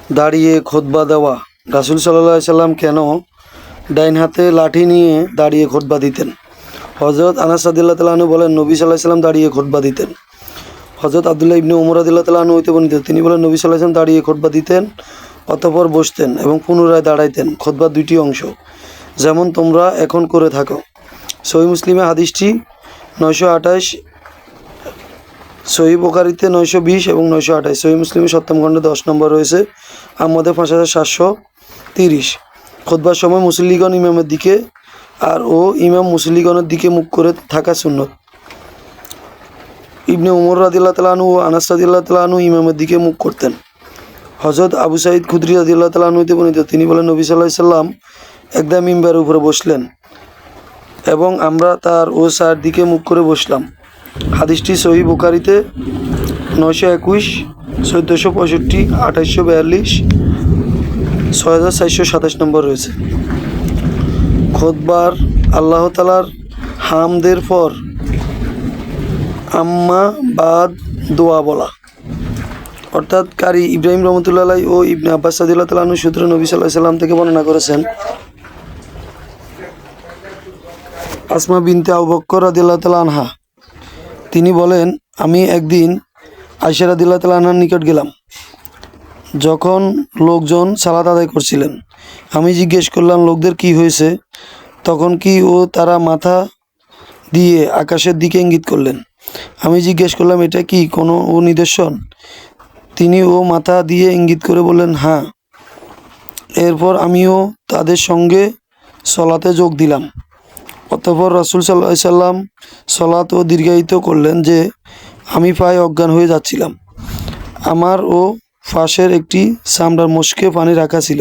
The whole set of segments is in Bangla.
দাঁড়িয়ে খুতবা দেওয়া। রাসূল সাল্লাল্লাহু আলাইহি সাল্লাম কেন ডাইন হাতে লাঠি নিয়ে দাঁড়িয়ে খুতবা দিতেন? হযরত আনাস রাদিয়াল্লাহু তাআলা আনহু বলেন, নবী সাল্লাল্লাহু আলাইহি সাল্লাম দাঁড়িয়ে খুতবা দিতেন। হযরত আব্দুল্লাহ ইবনে উমর রাদিয়াল্লাহু তাআলা আনহু হতে বর্ণিত, তিনি বলেন, নবী সাল্লাল্লাহু আলাইহি সাল্লাম দাঁড়িয়ে খুতবা দিতেন, অতঃপর বসতেন এবং পুনরায় দাঁড়াইতেন। খুতবার দুইটি অংশ, যেমন তোমরা এখন করে থাকো। সহিহ মুসলিমে হাদিসটি 928, সহিহ বুখারীতে 920 এবং 928, সহিহ মুসলিমে সপ্তম খণ্ডে 10 নম্বর রয়েছে, আহমদে 5730। খুতবার সময় মুসল্লিগণ ইমামের দিকে আর ইমাম মুসল্লিগণের দিকে মুখ করে থাকা সুন্নত। ইবনে উমর রাদিয়াল্লাহু তাআলা আনহু ও আনাস রাদিয়াল্লাহু তাআলা আনহু ইমামের দিকে মুখ করতেন। হযরত আবু সাঈদ খুদরি রাদিয়াল্লাহু তাআলা আনহু হতে বর্ণিত, তিনি বলেন, নবী সাল্লাল্লাহু আলাইহি সাল্লাম একদা মিম্বারের উপরে বসলেন এবং আমরা তার চার দিকে মুখ করে বসলাম। হাদিসটি সহিহ বুখারীতে 921, 1465, 2842, 6427 নম্বর রয়েছে। খুতবার আল্লাহ তাআলার হামদের পর আম্মা বাদ দোয়া বলা, অর্থাৎ কারি ইব্রাহিম রহমতুল্লাহ আলাইহি ও ইবনে আব্বাস রাদিয়াল্লাহু তাআলা আনহু সূত্রে নবী সাল্লাল্লাহু আলাইহি সাল্লাম থেকে বর্ণনা করেছেন, আসমা বিনতে আবু বকর রাদিয়াল্লাহু তাআলা আনহা তিনি বলেন, আমি একদিন আয়েশা রাদিয়াল্লাহু তাআলা আনহার নিকট গেলাম যখন লোকজন সালাত আদায় করছিলেন। আমি জিজ্ঞেস করলাম, লোকদের কি হয়েছে? তখন কি তারা মাথা দিয়ে আকাশের দিকে ইঙ্গিত করলেন। আমি জিজ্ঞেস করলাম, এটা কি কোনো নিদর্শন? তিনি মাথা দিয়ে ইঙ্গিত করে বললেন, হ্যাঁ। এরপর আমিও তাদের সঙ্গে সলাতে যোগ দিলাম। অতঃপর রাসূল সাল্লাল্লাহু আলাইহি সাল্লাম সলাত দীর্ঘায়িত করলেন যে আমি প্রায় অজ্ঞান হয়ে যাচ্ছিলাম। আমার ফাঁসের একটি চামড়ার মশকে পানি রাখা ছিল,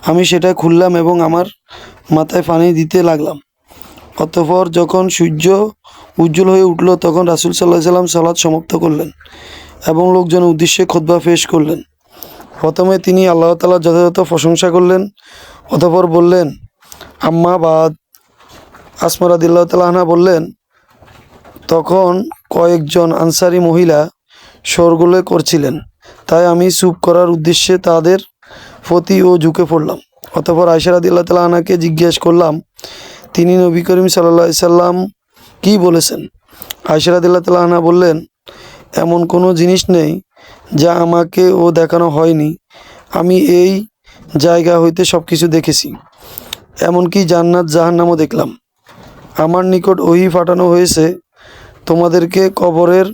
আমি সেটা খুললাম এবং আমার মাথায় পানি দিতে লাগলাম। অতঃপর যখন সূর্য উজ্জ্বল হয়ে উঠল তখন রাসূল সাল্লাল্লাহু আলাইহি সাল্লাম সালাত সমাপ্ত করলেন এবং লোকজনের উদ্দেশ্যে খুতবা পেশ করলেন। প্রথমে তিনি আল্লাহ তাআলার যথাযথ প্রশংসা করলেন, অতঃপর বললেন, আম্মা বাদ। আসমা রাদিয়াল্লাহু তাআলা আনহা বললেন, তখন কয়েকজন আনসারী মহিলা শোরগোল করছিলেন, তাই আমি চুপ করার উদ্দেশ্যে তাদের প্রতি ঝুঁকে পড়লাম। অতঃপর আয়েশা রাদিয়াল্লাহু তাআলা আনহাকে জিজ্ঞেস করলাম, তিনি নবী করিম সাল্লাল্লাহু আলাইহি সাল্লাম কি বলেছেন? আয়েশা রাদিয়াল্লাহু তাআলা আনহা বললেন, এমন কোনো জিনিস নেই যা আমাকে দেখানো হয়নি। আমি এই জায়গা হইতে সব কিছু দেখেছি, এমনকি জান্নাত জাহান্নামও দেখলাম। আমার নিকট ওহী পাঠানো হয়েছে, তোমাদেরকে কবরের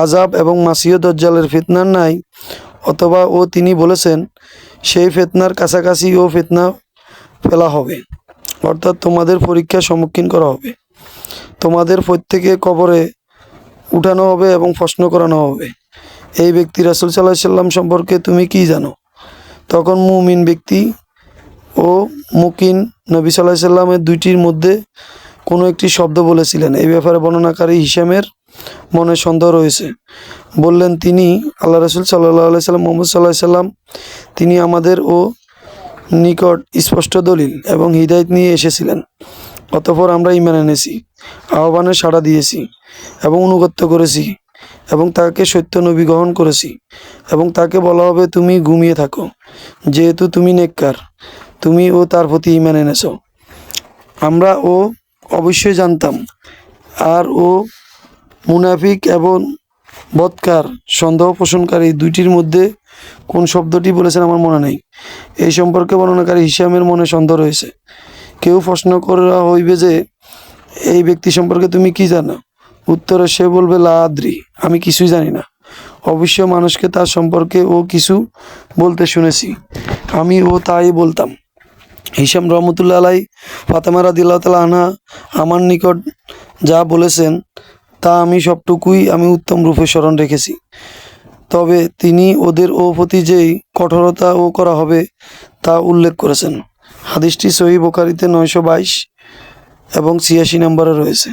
আযাব এবং মাসিহ দাজ্জালের ফিতনার নাই, অথবা তিনি বলেছেন সেই ফিতনার কাছাকাছি ফিতনা ফেলা হবে, অর্থাৎ তোমাদের পরীক্ষার সম্মুখীন করা হবে, তোমাদের প্রত্যেকে কবরে উঠানো হবে এবং প্রশ্ন করানো হবে। এই ব্যক্তি রাসূল সাল্লাল্লাহু আলাইহি সাল্লাম সম্পর্কে তুমি কি জানো? তখন মুমিন ব্যক্তি ও মুকিন নবী সাল্লাল্লাহু আলাইহি সাল্লামের দুইটির মধ্যে কোনো একটি শব্দ বলেছিলেন। এই ব্যাপারে বর্ণনাকারী হিশামের মনে সন্দেহ রয়েছে। বললেন, তিনি আল্লাহ রাসূল সাল্লাল্লাহু আলাইহি সাল্লাম মুহাম্মদ সাল্লাল্লাহু আলাইহি সাল্লাম, তিনি আমাদের নিকট স্পষ্ট দলিল এবং হিদায়াত নিয়ে এসেছিলেন। অতঃপর আমরা ঈমান এনেছি, আহ্বানে সাড়া দিয়েছি এবং অনুগত্য করেছি এবং তাকে সত্য নবী গ্রহণ করেছি এবং তাকে বলা হবে, তুমি ঘুমিয়ে থাকো, যেহেতু তুমি নেককার, তুমি তার প্রতি ঈমান এনেছো। আমরা অবশ্যই জানতাম, আর মুনাফিক এবং বদকার সন্দেহ পোষণকারী দুইটির মধ্যে কোন শব্দটি বলেছেন আমার মনে নেই। এই সম্পর্কে বর্ণনাকারী হিশামের মনে সন্দেহ রয়েছে। কেউ প্রশ্ন করা হইবে যে এই ব্যক্তি সম্পর্কে তুমি কি জানো? উত্তরে সে বলবে, লা আদ্রি, আমি কিছুই জানি না। অবশ্য মানুষকে তার সম্পর্কে কিছু বলতে শুনেছি, আমি তাই বলতাম। হিশাম রহমতুল্লাহ আলাই ফাতেমা রাদিয়াল্লাহু তাআলা আনহা আমার নিকট যা বলেছেন তা আমি সবটুকুই উত্তম রূপে স্মরণ রেখেছি। তবে তিনি ওদের প্রতি যেই কঠোরতা করা হবে তা উল্লেখ করেছেন। হাদিসটি সহিহ বুখারীতে 922 এবং 86 নম্বরে রয়েছে।